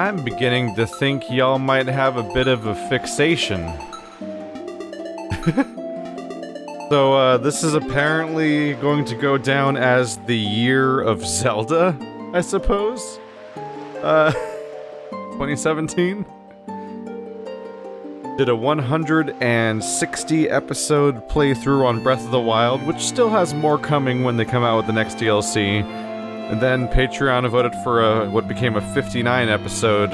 I'm beginning to think y'all might have a bit of a fixation. So, this is apparently going to go down as the year of Zelda, I suppose? 2017? Did a 160 episode playthrough on Breath of the Wild, which still has more coming when they come out with the next DLC. And then Patreon voted for what became a 59 episode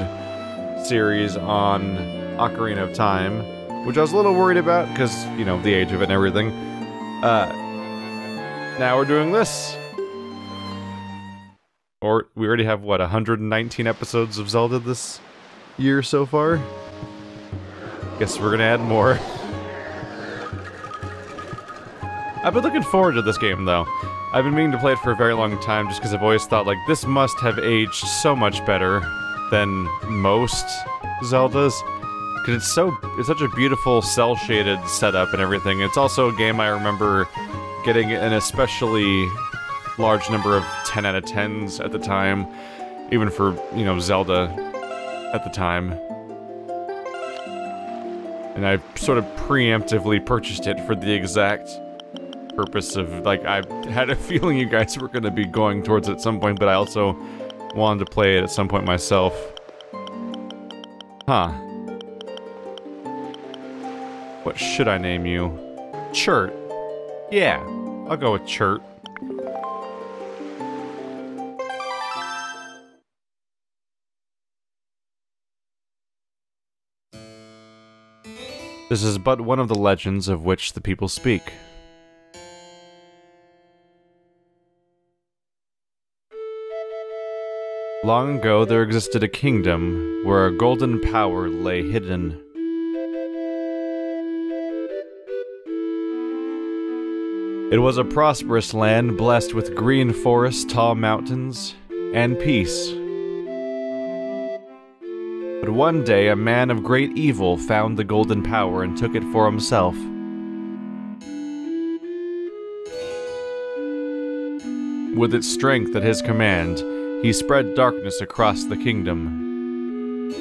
series on Ocarina of Time, which I was a little worried about, because, you know, the age of it and everything. Now we're doing this. Or, we already have, what, 119 episodes of Zelda this year so far? Guess we're gonna add more. I've been looking forward to this game, though. I've been meaning to play it for a very long time, just because I've always thought, like, this must have aged so much better than most Zeldas. Because it's such a beautiful cel-shaded setup and everything. It's also a game I remember getting an especially large number of 10 out of 10s at the time. Even for, you know, Zelda at the time. And I sort of preemptively purchased it for the exact purpose of, like, I had a feeling you guys were going to be going towards it at some point, but I also wanted to play it at some point myself. Huh. What should I name you? Chert. Yeah, I'll go with Chert. This is but one of the legends of which the people speak. Long ago, there existed a kingdom where a golden power lay hidden. It was a prosperous land blessed with green forests, tall mountains, and peace. But one day, a man of great evil found the golden power and took it for himself. With its strength at his command, he spread darkness across the kingdom.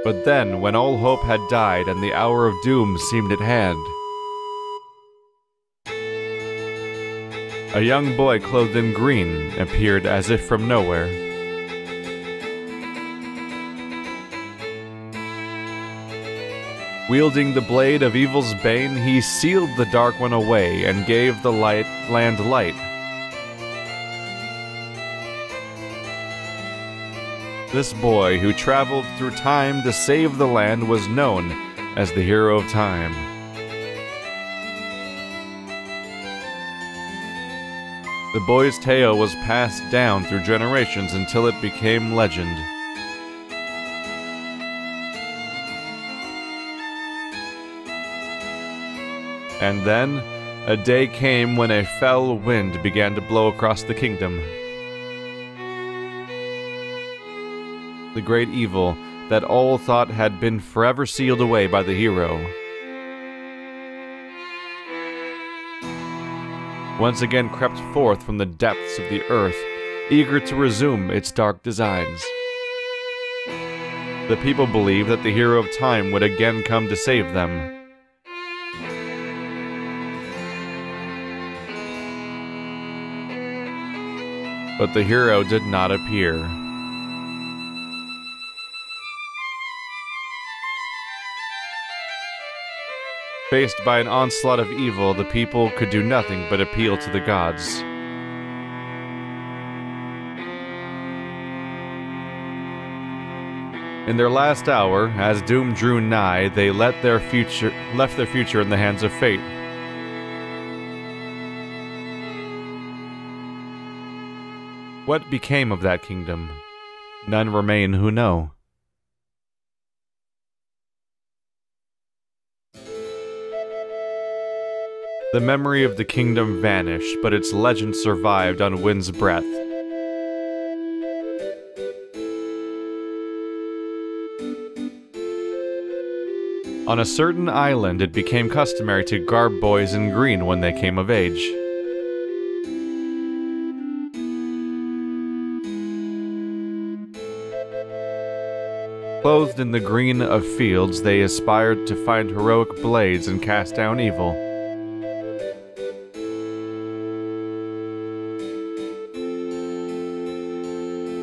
But then, when all hope had died and the hour of doom seemed at hand, a young boy clothed in green appeared as if from nowhere. Wielding the blade of evil's bane, he sealed the Dark One away and gave the land light. This boy, who traveled through time to save the land, was known as the Hero of Time. The boy's tale was passed down through generations until it became legend. And then, a day came when a foul wind began to blow across the kingdom. The great evil that all thought had been forever sealed away by the hero once again crept forth from the depths of the earth, eager to resume its dark designs. The people believed that the Hero of Time would again come to save them. But the hero did not appear. Faced by an onslaught of evil, the people could do nothing but appeal to the gods. In their last hour, as doom drew nigh, they left their future in the hands of fate. What became of that kingdom? None remain who know. The memory of the kingdom vanished, but its legend survived on wind's breath. On a certain island, it became customary to garb boys in green when they came of age. Clothed in the green of fields, they aspired to find heroic blades and cast down evil.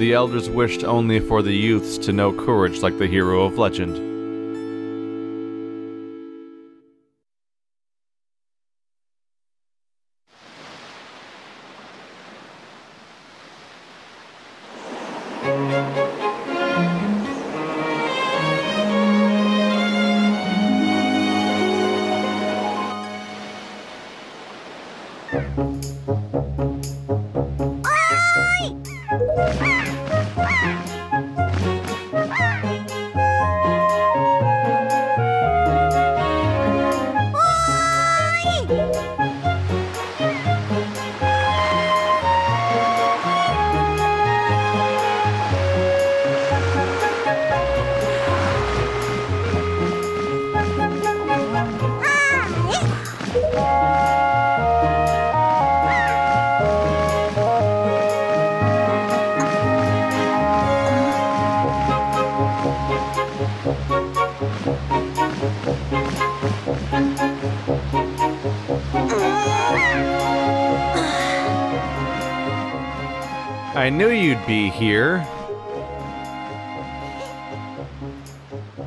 The elders wished only for the youths to know courage like the hero of legend. I knew you'd be here.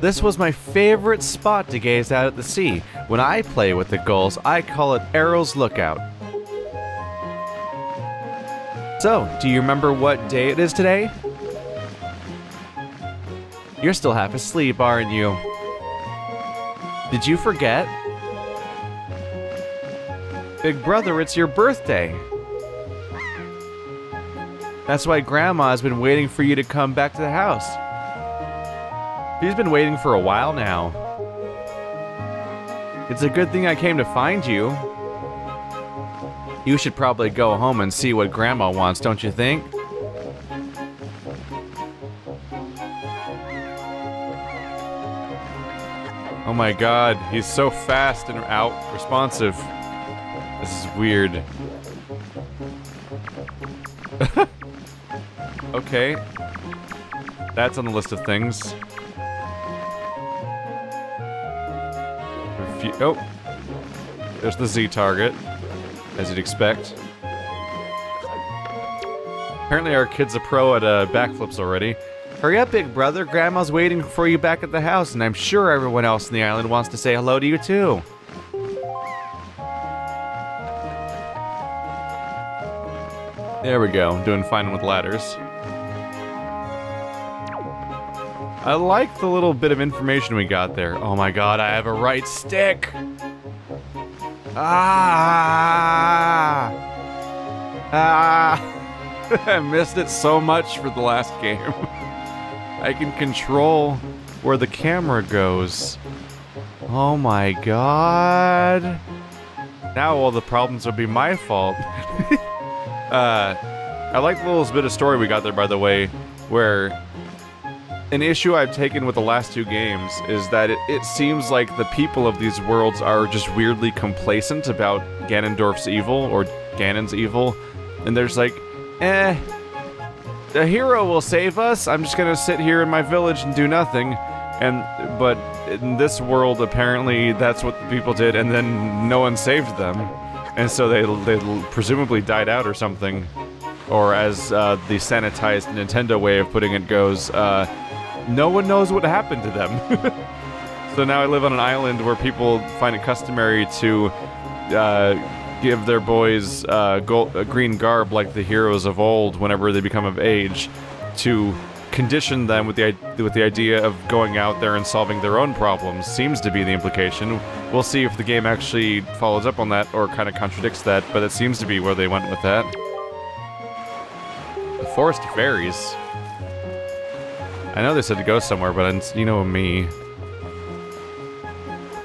This was my favorite spot to gaze out at the sea. When I play with the gulls, I call it Arrow's Lookout. So, do you remember what day it is today? You're still half asleep, aren't you? Did you forget? Big brother, it's your birthday. That's why Grandma's been waiting for you to come back to the house. She's been waiting for a while now. It's a good thing I came to find you. You should probably go home and see what Grandma wants, don't you think? Oh my god, he's so fast and responsive. This is weird. Okay. That's on the list of things. Oh. There's the Z target, as you'd expect. Apparently our kid's a pro at backflips already. Hurry up, big brother. Grandma's waiting for you back at the house, and I'm sure everyone else on the island wants to say hello to you too. There we go, doing fine with ladders. I like the little bit of information we got there. Oh my god, I have a right stick! Ah! Ah! I missed it so much for the last game. I can control where the camera goes. Oh my god. Now all the problems would be my fault. I like the little bit of story we got there, by the way, where an issue I've taken with the last two games is that it seems like the people of these worlds are just weirdly complacent about Ganondorf's evil, or Ganon's evil, and there's like, the hero will save us, I'm just gonna sit here in my village and do nothing, but in this world, apparently, that's what the people did, and then no one saved them, and so they presumably died out or something, or as the sanitized Nintendo way of putting it goes, no one knows what happened to them. So now I live on an island where people find it customary to give their boys green garb like the heroes of old whenever they become of age, to condition them with the idea of going out there and solving their own problems. Seems to be the implication. We'll see if the game actually follows up on that or kind of contradicts that, but it seems to be where they went with that. The Forest of Fairies. I know they said to go somewhere, but you know me.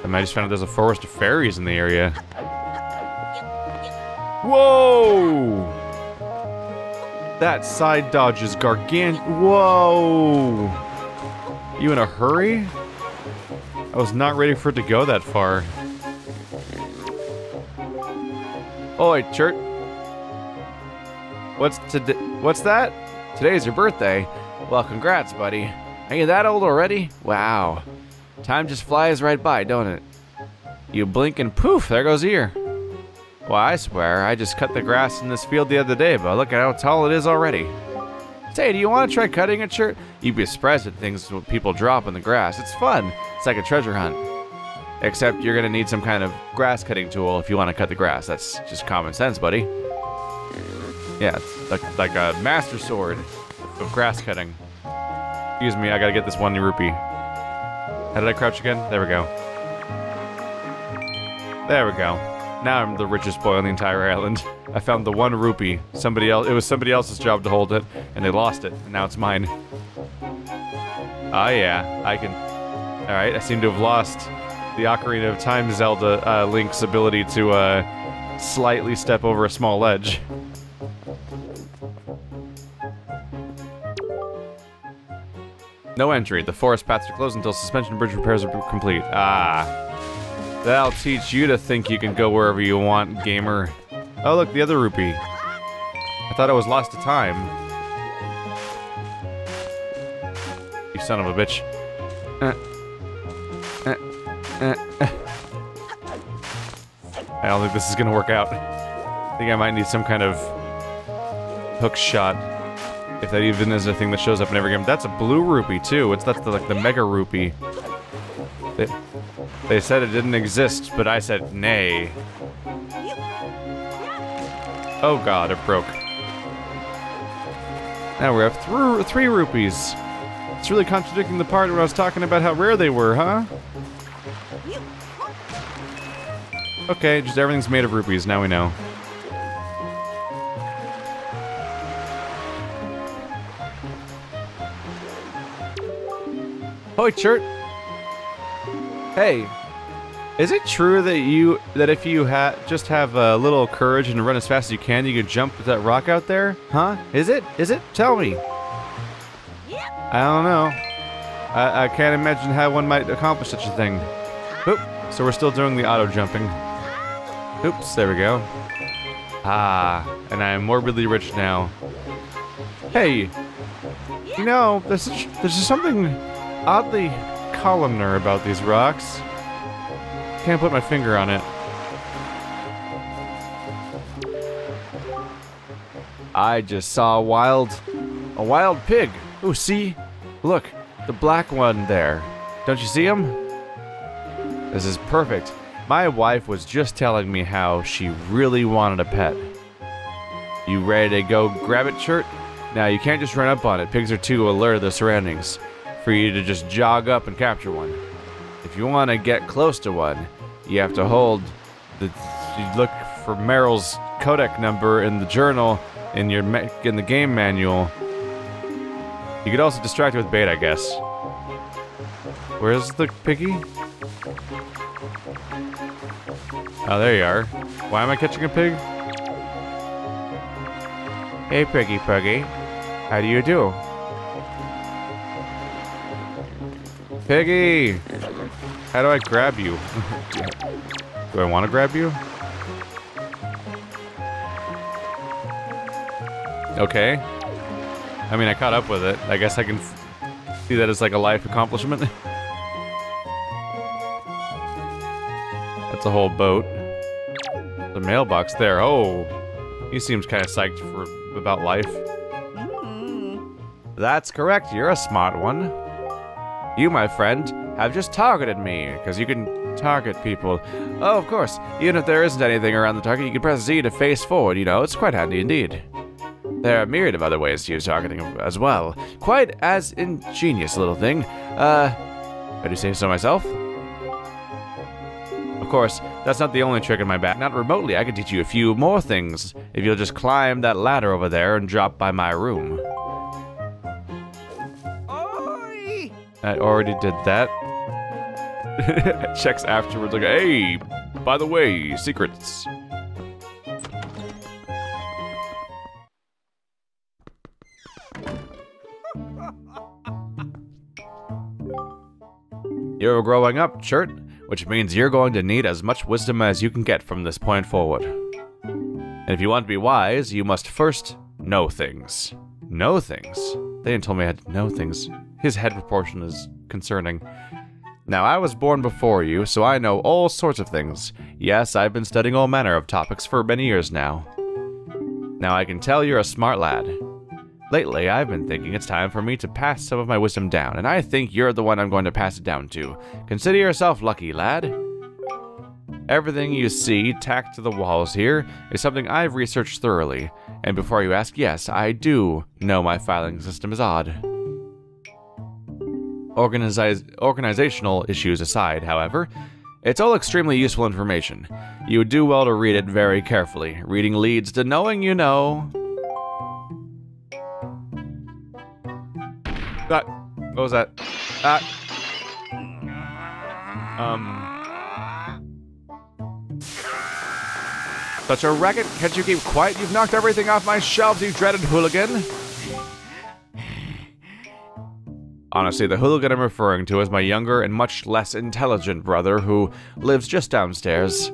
I might just found out there's a Forest of Fairies in the area. Whoa! That side dodge is gargantuan. Whoa! You in a hurry? I was not ready for it to go that far. Oi, Chert. What's that? Today's your birthday. Well, congrats, buddy. Are you that old already? Wow. Time just flies right by, don't it? You blink and poof, there goes a year. Well, I swear, I just cut the grass in this field the other day, but look at how tall it is already. Say, do you want to try cutting it, Chert? You'd be surprised at things people drop in the grass. It's fun. It's like a treasure hunt. Except you're gonna need some kind of grass cutting tool if you want to cut the grass. That's just common sense, buddy. Yeah, it's like a master sword of grass cutting. Excuse me, I gotta get this 1 rupee. How did I crouch again? There we go. There we go. Now I'm the richest boy on the entire island. I found the 1 rupee. It was somebody else's job to hold it, and they lost it, and now it's mine. Oh yeah, I can... Alright, I seem to have lost the Ocarina of Time Zelda Link's ability to slightly step over a small ledge. No entry. The forest paths are closed until suspension bridge repairs are complete. Ah. That'll teach you to think you can go wherever you want, gamer. Oh look, the other rupee. I thought I was lost to time. You son of a bitch. I don't think this is gonna work out. I think I might need some kind of hook shot. If that even is a thing that shows up in every game. That's a blue rupee too. That's like the mega rupee. They said it didn't exist, but I said nay. Oh god, it broke. Now we have 3 rupees. It's really contradicting the part where I was talking about how rare they were, huh? Okay, just everything's made of rupees, now we know. Hoi, Chert! Hey, is it true that if you just have a little courage and run as fast as you can jump with that rock out there? Huh? Is it? Is it? Tell me. I don't know. I can't imagine how one might accomplish such a thing. Oop, so we're still doing the auto jumping. Oops, there we go. Ah, and I am morbidly rich now. Hey, you know, there's just something oddly columnar about these rocks. Can't put my finger on it. I just saw a wild pig. Oh, see? Look, the black one there. Don't you see him? This is perfect. My wife was just telling me how she really wanted a pet. You ready to go grab it, Chert? Now, you can't just run up on it. Pigs are too alert of the surroundings for you to just jog up and capture one. If you want to get close to one, you have to hold you look for Meryl's codec number in the journal in the game manual. You could also distract it with bait, I guess. Where's the piggy? Oh, there you are. Why am I catching a pig? Hey, piggy. How do you do? Piggy! How do I grab you? Do I want to grab you? Okay. I mean, I caught up with it. I guess I can see that as like a life accomplishment. That's a whole boat. The mailbox there. Oh, he seems kind of psyched about life. That's correct. You're a smart one. You, my friend, have just targeted me, because you can target people. Oh, of course. Even if there isn't anything around the target, you can press Z to face forward, you know. It's quite handy indeed. There are a myriad of other ways to use targeting as well. Quite as ingenious little thing. I do say so myself. Of course, that's not the only trick in my bag. Not remotely. I can teach you a few more things if you'll just climb that ladder over there and drop by my room. Oi! I already did that. Checks afterwards like, hey, by the way, secrets. You're growing up, Chert, which means you're going to need as much wisdom as you can get from this point forward. And if you want to be wise, you must first know things. Know things? They told me I had to know things. His head proportion is concerning. Now, I was born before you, so I know all sorts of things. Yes, I've been studying all manner of topics for many years now. Now, I can tell you're a smart lad. Lately, I've been thinking it's time for me to pass some of my wisdom down, and I think you're the one I'm going to pass it down to. Consider yourself lucky, lad. Everything you see tacked to the walls here is something I've researched thoroughly, and before you ask, yes, I do know my filing system is odd. Organizational issues aside, however, it's all extremely useful information. You would do well to read it very carefully. Reading leads to knowing you know. What was that? Such a racket. Can't you keep quiet? You've knocked everything off my shelves, you dreaded hooligan. Honestly, the hooligan I'm referring to is my younger and much less intelligent brother who lives just downstairs.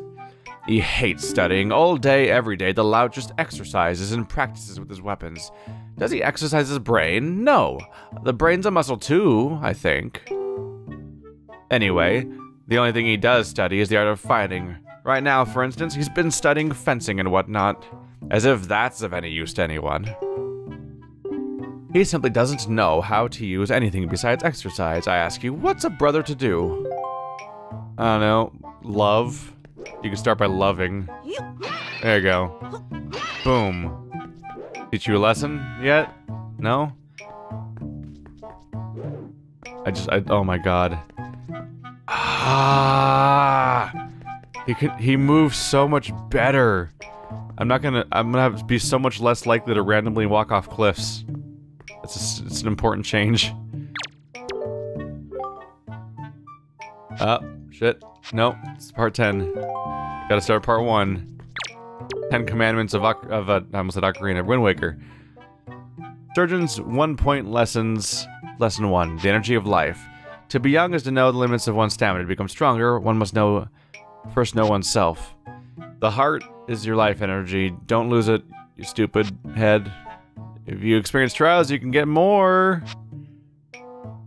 He hates studying all day, every day. The lout just exercises and practices with his weapons. Does he exercise his brain? No. The brain's a muscle too, I think. Anyway, the only thing he does study is the art of fighting. Right now, for instance, he's been studying fencing and whatnot. As if that's of any use to anyone. He simply doesn't know how to use anything besides exercise. I ask you, what's a brother to do? I don't know. Love? You can start by loving. There you go. Boom. Teach you a lesson yet? No? Oh my god. He moves so much better. I'm gonna be so much less likely to randomly walk off cliffs. It's an important change. Shit. Nope, it's part 10. Gotta start part 1. 10 Commandments of I almost said Ocarina, Wind Waker. Surgeon's 1-point lessons. Lesson 1, the energy of life. To be young is to know the limits of one's stamina. To become stronger, one must first know oneself. The heart is your life energy. Don't lose it, you stupid head. If you experience trials, you can get more.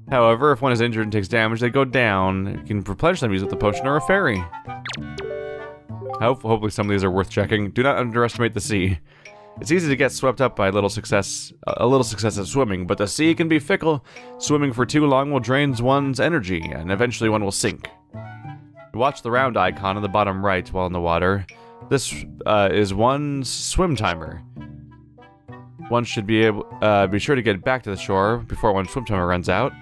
However, if one is injured and takes damage, they go down. You can replenish them using the potion or a fairy. Hopefully some of these are worth checking. Do not underestimate the sea. It's easy to get swept up by a little success at swimming, but the sea can be fickle. Swimming for too long will drain one's energy, and eventually one will sink. Watch the round icon in the bottom right while in the water. This is one's swim timer. One should be sure to get back to the shore before one's swim timer runs out.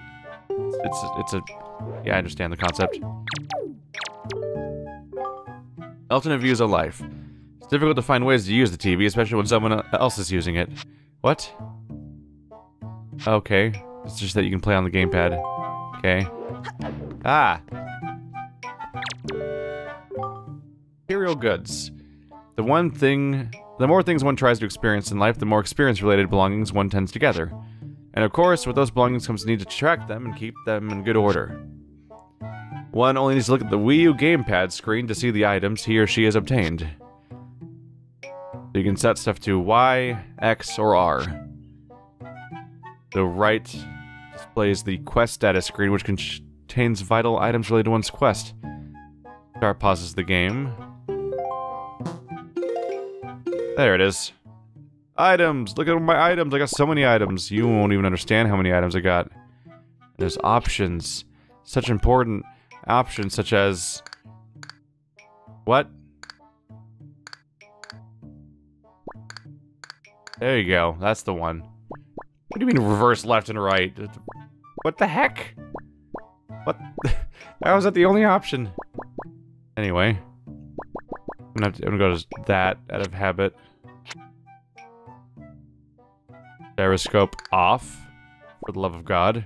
Yeah, I understand the concept. Alternate views of life. It's difficult to find ways to use the TV, especially when someone else is using it. What? Okay. It's just that you can play on the gamepad. Okay. Ah! Material goods. The more things one tries to experience in life, the more experience-related belongings one tends to gather. And of course, with those belongings comes the need to track them and keep them in good order. One only needs to look at the Wii U gamepad screen to see the items he or she has obtained. So you can set stuff to Y, X, or R. The right displays the quest status screen, which contains vital items related to one's quest. Start pauses the game. There it is. Items! Look at my items! I got so many items. You won't even understand how many items I got. There's options. Such important options such as... What? There you go. That's the one. What do you mean reverse left and right? What the heck? What? How is that the only option? Anyway. I'm gonna go to that out of habit. Gyroscope off. For the love of God.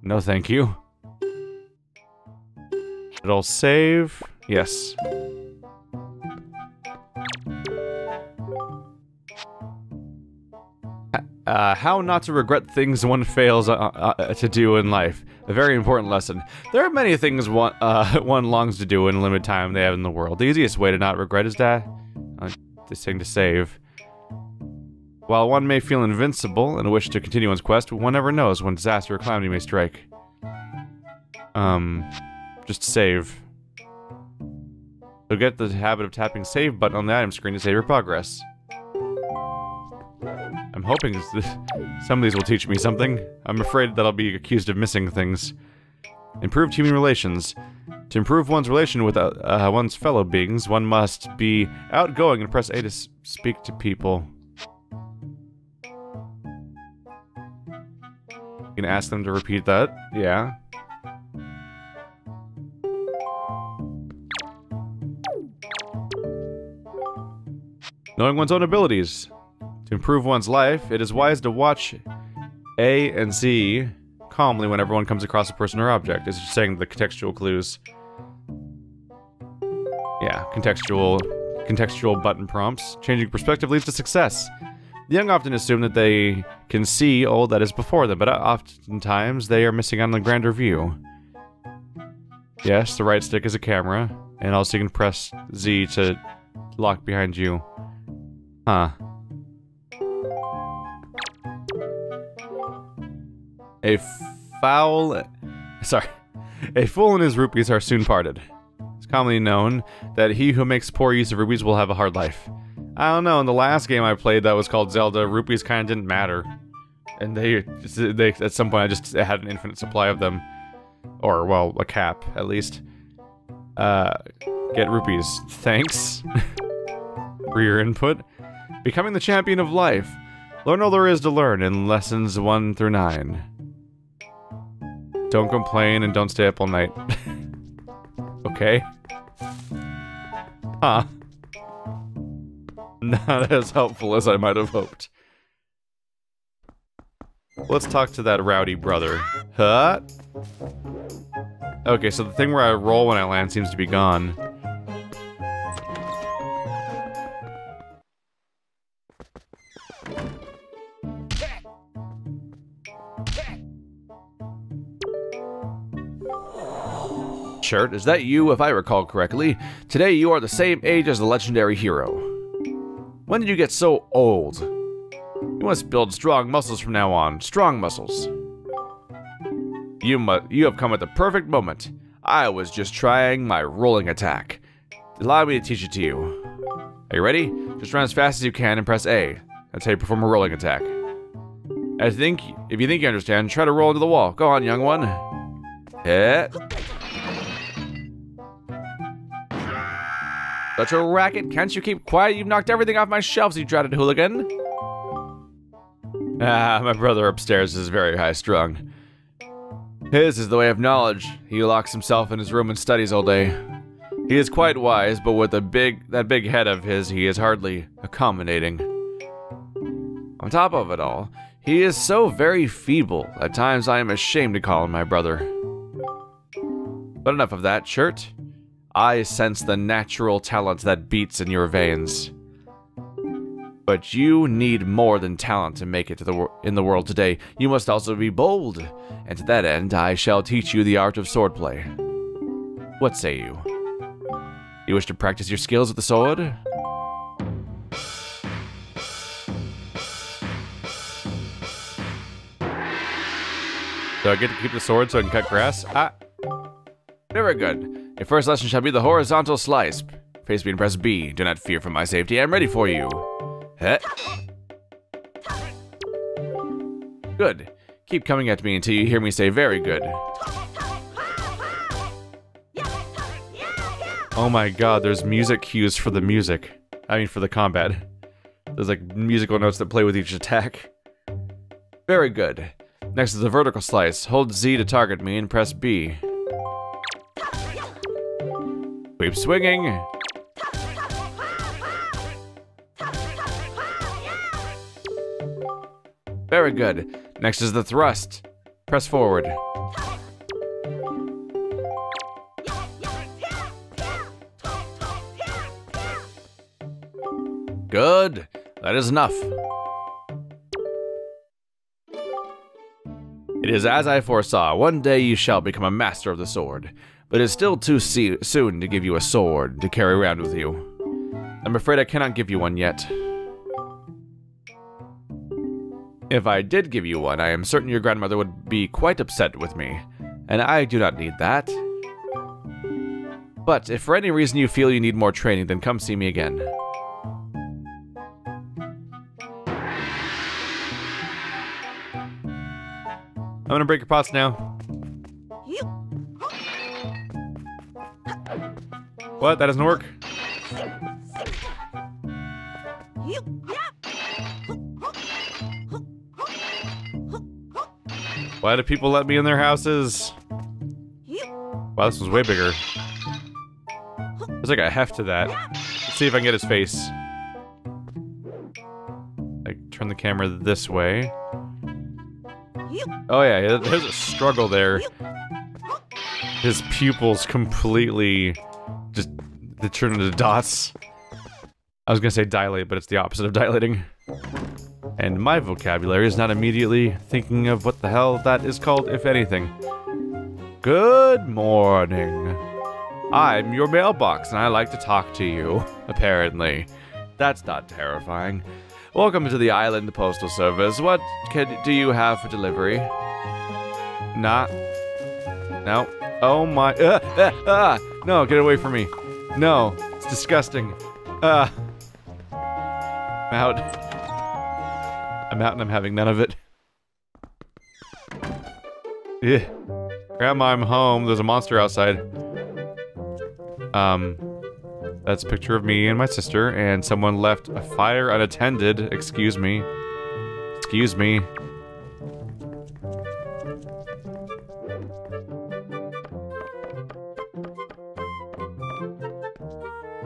No thank you. It'll save. Yes. How not to regret things one fails to do in life. A very important lesson. There are many things one longs to do in the limited time they have in the world. The easiest way to not regret is that... this thing to save. While one may feel invincible and wish to continue one's quest, one never knows when disaster or calamity may strike. Just save. So get the habit of tapping save button on the item screen to save your progress. I'm hoping some of these will teach me something. I'm afraid that I'll be accused of missing things. Improved human relations. To improve one's relation with one's fellow beings, one must be outgoing and press A to speak to people. You can ask them to repeat that. Yeah. Knowing one's own abilities. To improve one's life, it is wise to watch A and Z calmly when everyone comes across a person or object. It's just saying the contextual clues. Yeah, contextual button prompts. Changing perspective leads to success. The young often assume that they can see all that is before them, but oftentimes they are missing out on the grander view. Yes, the right stick is a camera, and also you can press Z to lock behind you. Huh. A fool and his rupees are soon parted. It's commonly known that he who makes poor use of rupees will have a hard life. I don't know, in the last game I played that was called Zelda, rupees kind of didn't matter. And they at some point I just had an infinite supply of them. Or, well, a cap, at least. Get rupees. Thanks for your input. Becoming the champion of life. Learn all there is to learn in lessons 1 through 9. Don't complain and don't stay up all night. Okay. Huh. Not as helpful as I might have hoped. Let's talk to that rowdy brother. Huh? Okay, so the thing where I roll when I land seems to be gone. Shirt, is that you? If I recall correctly, today you are the same age as the legendary hero. When did you get so old? You must build strong muscles from now on. Strong muscles. You have come at the perfect moment. I was just trying my rolling attack. Allow me to teach it to you. Are you ready? Just run as fast as you can and press A. That's how you perform a rolling attack. If you think you understand, try to roll into the wall. Go on, young one. Hit. Such a racket. Can't you keep quiet? You've knocked everything off my shelves, you dratted hooligan. Ah, my brother upstairs is very high-strung. His is the way of knowledge. He locks himself in his room and studies all day. He is quite wise, but with that big head of his, he is hardly accommodating. On top of it all, he is so very feeble. At times I am ashamed to call him my brother. But enough of that, Shirt. I sense the natural talent that beats in your veins. But you need more than talent to make it in the world today. You must also be bold. And to that end, I shall teach you the art of swordplay. What say you? You wish to practice your skills with the sword? Do I get to keep the sword so I can cut grass? Ah. Very good. Your first lesson shall be the horizontal slice. Face me and press B. Do not fear for my safety. I'm ready for you. Heh. Good. Keep coming at me until you hear me say very good. Oh my god, there's music cues for the music. I mean for the combat. There's like musical notes that play with each attack. Very good. Next is the vertical slice. Hold Z to target me and press B. Keep swinging. Very good. Next is the thrust. Press forward. Good. That is enough. It is as I foresaw. One day you shall become a master of the sword. But it is still too soon to give you a sword to carry around with you. I'm afraid I cannot give you one yet. If I did give you one, I am certain your grandmother would be quite upset with me, and I do not need that. But if for any reason you feel you need more training, then come see me again. I'm gonna break your pots now. What? That doesn't work? Why do people let me in their houses? Wow, this one's way bigger. There's like a heft to that. Let's see if I can get his face. Like, turn the camera this way. Oh yeah, there's a struggle there. His pupils completely just they turn into dots. I was gonna say dilate, but it's the opposite of dilating. And my vocabulary is not immediately thinking of what the hell that is called, if anything. Good morning. I'm your mailbox, and I like to talk to you, apparently. That's not terrifying. Welcome to the Island Postal Service. What do you have for delivery? Not. No. Oh my. No, get away from me. No, it's disgusting. I'm out. I'm out and I'm having none of it. Yeah. Grandma, I'm home. There's a monster outside. That's a picture of me and my sister, and someone left a fire unattended. Excuse me. Excuse me.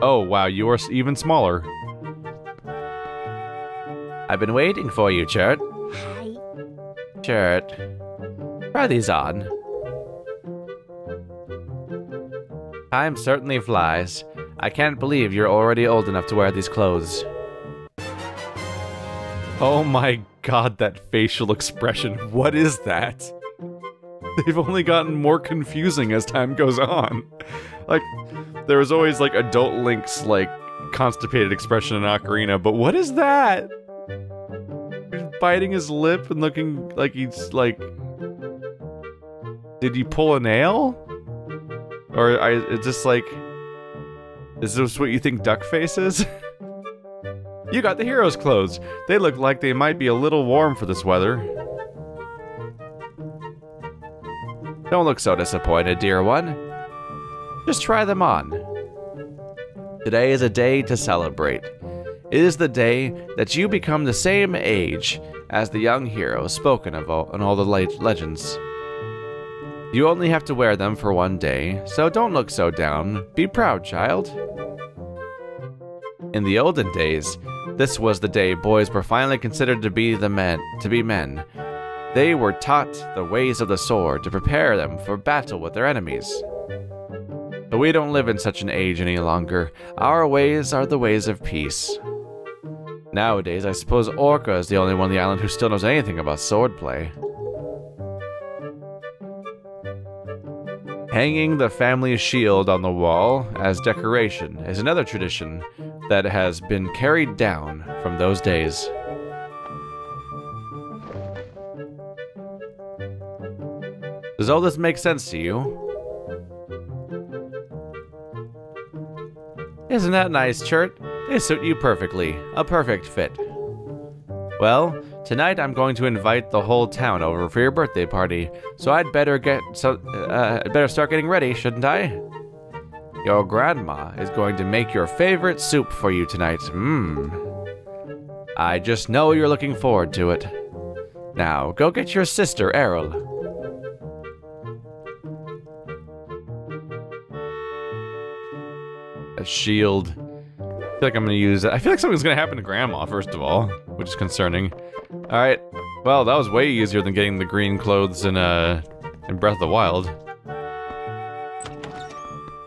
Oh, wow, you are even smaller. I've been waiting for you, Chert. Hi. Chert. Try these on. Time certainly flies. I can't believe you're already old enough to wear these clothes. Oh my god, that facial expression. What is that? They've only gotten more confusing as time goes on. Like, there was always, like, adult Link's, like, constipated expression in Ocarina, but what is that? He's biting his lip and looking like he's, like... Did he pull a nail? Or it's just like... Is this what you think Duckface is? You got the hero's clothes. They look like they might be a little warm for this weather. Don't look so disappointed, dear one. Just try them on. Today is a day to celebrate. It is the day that you become the same age as the young hero spoken of in all the legends. You only have to wear them for one day, so don't look so down. Be proud, child. In the olden days, this was the day boys were finally considered to be men. They were taught the ways of the sword to prepare them for battle with their enemies. But we don't live in such an age any longer. Our ways are the ways of peace. Nowadays, I suppose Orca is the only one on the island who still knows anything about swordplay. Hanging the family shield on the wall as decoration is another tradition that has been carried down from those days. Does all this make sense to you? Isn't that nice, Chert? They suit you perfectly. A perfect fit. Well, tonight I'm going to invite the whole town over for your birthday party, so I'd better start getting ready, shouldn't I? Your grandma is going to make your favorite soup for you tonight. I just know you're looking forward to it. Now, go get your sister, Errol. A shield. I feel like I'm gonna use it. I feel like something's gonna happen to Grandma, first of all, which is concerning. Alright, well, that was way easier than getting the green clothes in Breath of the Wild.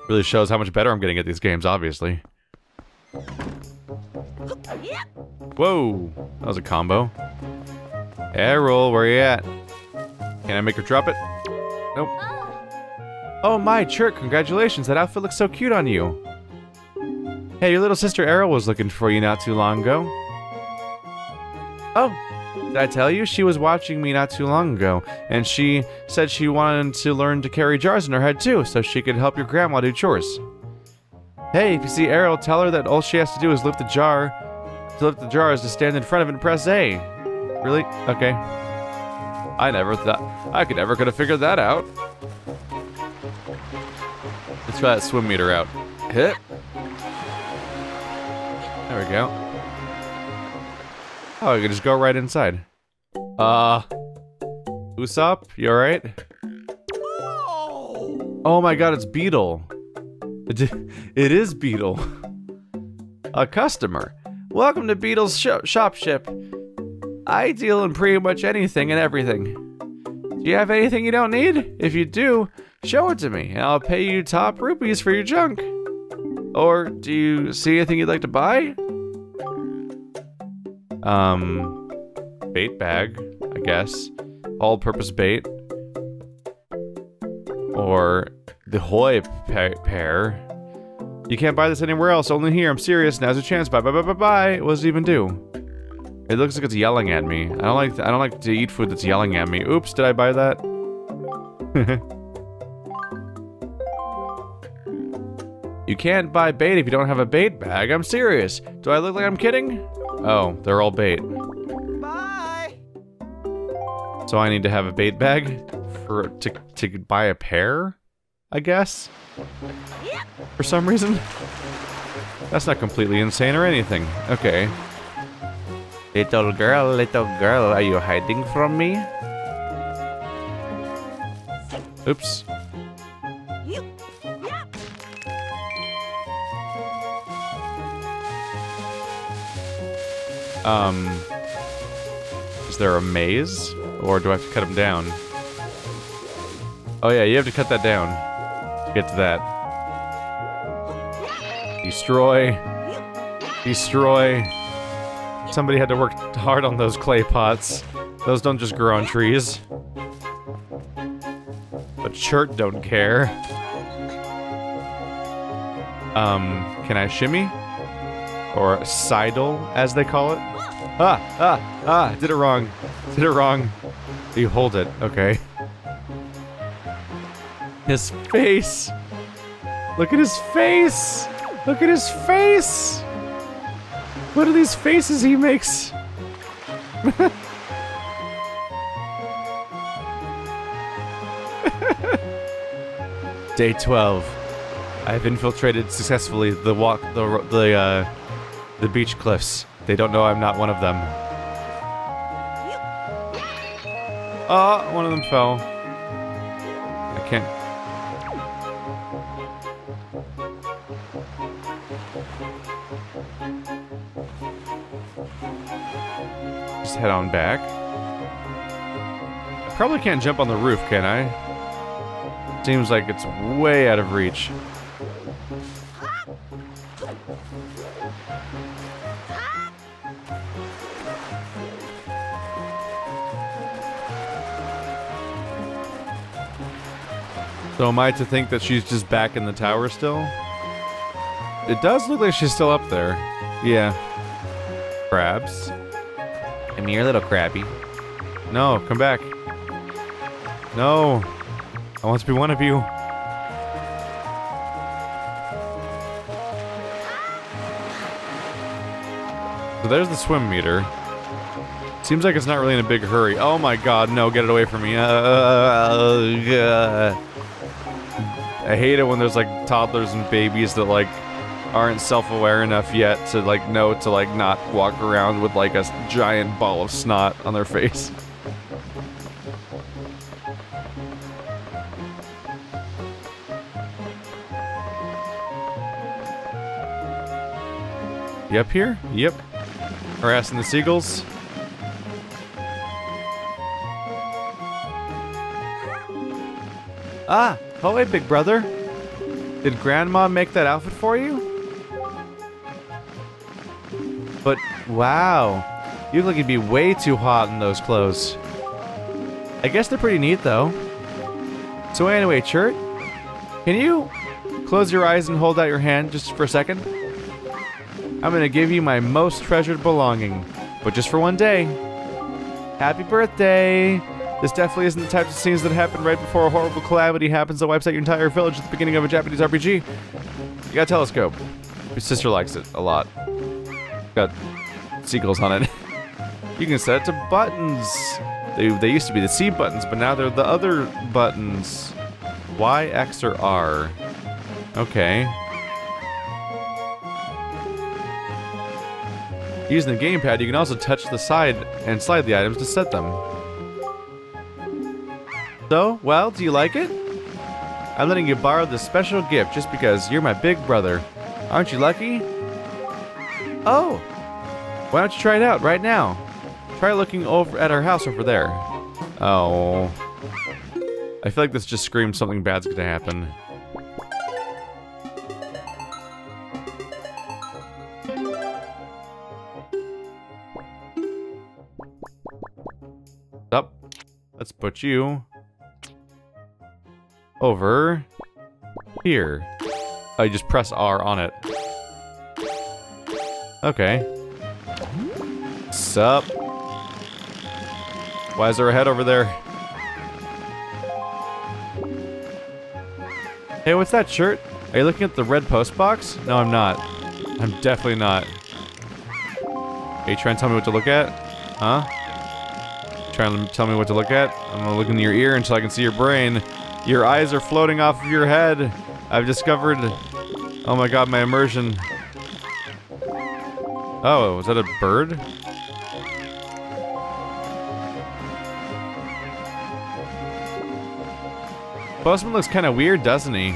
Really shows how much better I'm getting at these games, obviously. Whoa, that was a combo. Errol, where you at? Can I make her drop it? Nope. Oh my, Chert, congratulations, that outfit looks so cute on you. Hey, your little sister Errol was looking for you not too long ago. Oh, Did I tell you? She was watching me not too long ago, and she said she wanted to learn to carry jars in her head too, so she could help your grandma do chores. Hey, if you see Ariel, tell her that all she has to do is lift the jar. To lift the jar is to stand in front of it and press A. Really? Okay. I never thought I could have figured that out. Let's try that swim meter out. Hit. There we go. Oh, you can just go right inside. Usopp, you alright? Oh my god, it's Beetle. It is Beetle. A customer. Welcome to Beetle's shop ship. I deal in pretty much anything and everything. Do you have anything you don't need? If you do, show it to me, and I'll pay you top rupees for your junk. Or do you see anything you'd like to buy? Bait bag, I guess. All-purpose bait. Or the Hoi pair. You can't buy this anywhere else, only here. I'm serious. Now's your chance. Bye, bye, bye, bye, bye. What does it even do? It looks like it's yelling at me. I don't like to eat food that's yelling at me. Oops, did I buy that? You can't buy bait if you don't have a bait bag. I'm serious. Do I look like I'm kidding? Oh, they're all bait. Bye. So I need to have a bait bag to buy a pair, I guess? Yep. For some reason? That's not completely insane or anything. Okay. Little girl, are you hiding from me? Oops. Yep. Yep. Is there a maze? Or do I have to cut him down? Oh yeah, you have to cut that down to get to that. Destroy. Destroy. Somebody had to work hard on those clay pots. Those don't just grow on trees. But Chert don't care. Can I shimmy? Or sidle, as they call it? Did it wrong. Did it wrong. You hold it, okay. His face! Look at his face! Look at his face! What are these faces he makes? Day 12. I've infiltrated successfully the beach cliffs. They don't know I'm not one of them. Oh, one of them fell. I can't. Just head on back. I probably can't jump on the roof, can I? Seems like it's way out of reach. So am I to think that she's just back in the tower still? It does look like she's still up there. Yeah. Crabs. Come here, little crabby. No, come back. No. I want to be one of you. So there's the swim meter. Seems like it's not really in a big hurry. Oh my god, no, get it away from me. I hate it when there's like toddlers and babies that like aren't self-aware enough yet to like know to like not walk around with like a giant ball of snot on their face. You up here? Yep. Harassing the seagulls. Ah! Oh, hey, big brother. Did Grandma make that outfit for you? But, wow. You look like you'd be way too hot in those clothes. I guess they're pretty neat, though. So anyway, Chert, can you close your eyes and hold out your hand just for a second? I'm gonna give you my most treasured belonging, but just for one day. Happy birthday! This definitely isn't the types of scenes that happen right before a horrible calamity happens that wipes out your entire village at the beginning of a Japanese RPG. You got a telescope. Your sister likes it a lot. Got seagulls on it. You can set it to buttons. They used to be the C buttons, but now they're the other buttons. Y, X, or R. Okay. Using the gamepad, you can also touch the side and slide the items to set them. So, well, do you like it? I'm letting you borrow this special gift just because you're my big brother. Aren't you lucky? Oh! Why don't you try it out right now? Try looking over at our house over there. Oh. I feel like this just screams something bad's gonna happen. Up. Let's put you over here. Oh, you just press R on it. Okay. Sup? Why is there a head over there? Hey, what's that shirt? Are you looking at the red post box? No, I'm not. I'm definitely not. Are you trying to tell me what to look at? Huh? Trying to tell me what to look at? I'm gonna look in your ear until I can see your brain. Your eyes are floating off of your head. I've discovered... Oh my god, my immersion. Oh, was that a bird? Postman looks kind of weird, doesn't he?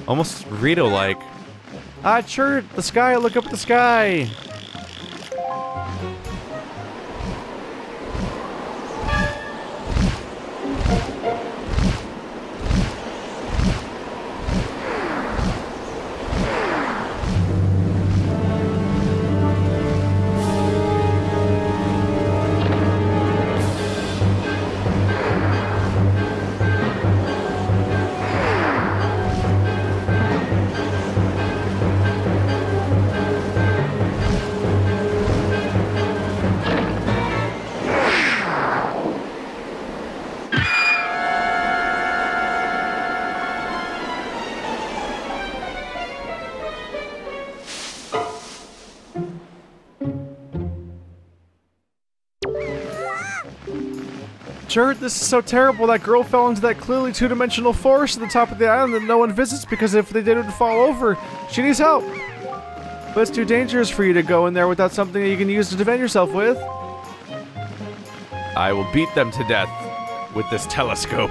Almost Rito-like. Ah, Chert! The sky! Look up at the sky! Chert, this is so terrible. That girl fell into that clearly two-dimensional forest at the top of the island that no one visits because if they did, it would fall over. She needs help. But it's too dangerous for you to go in there without something that you can use to defend yourself with. I will beat them to death with this telescope.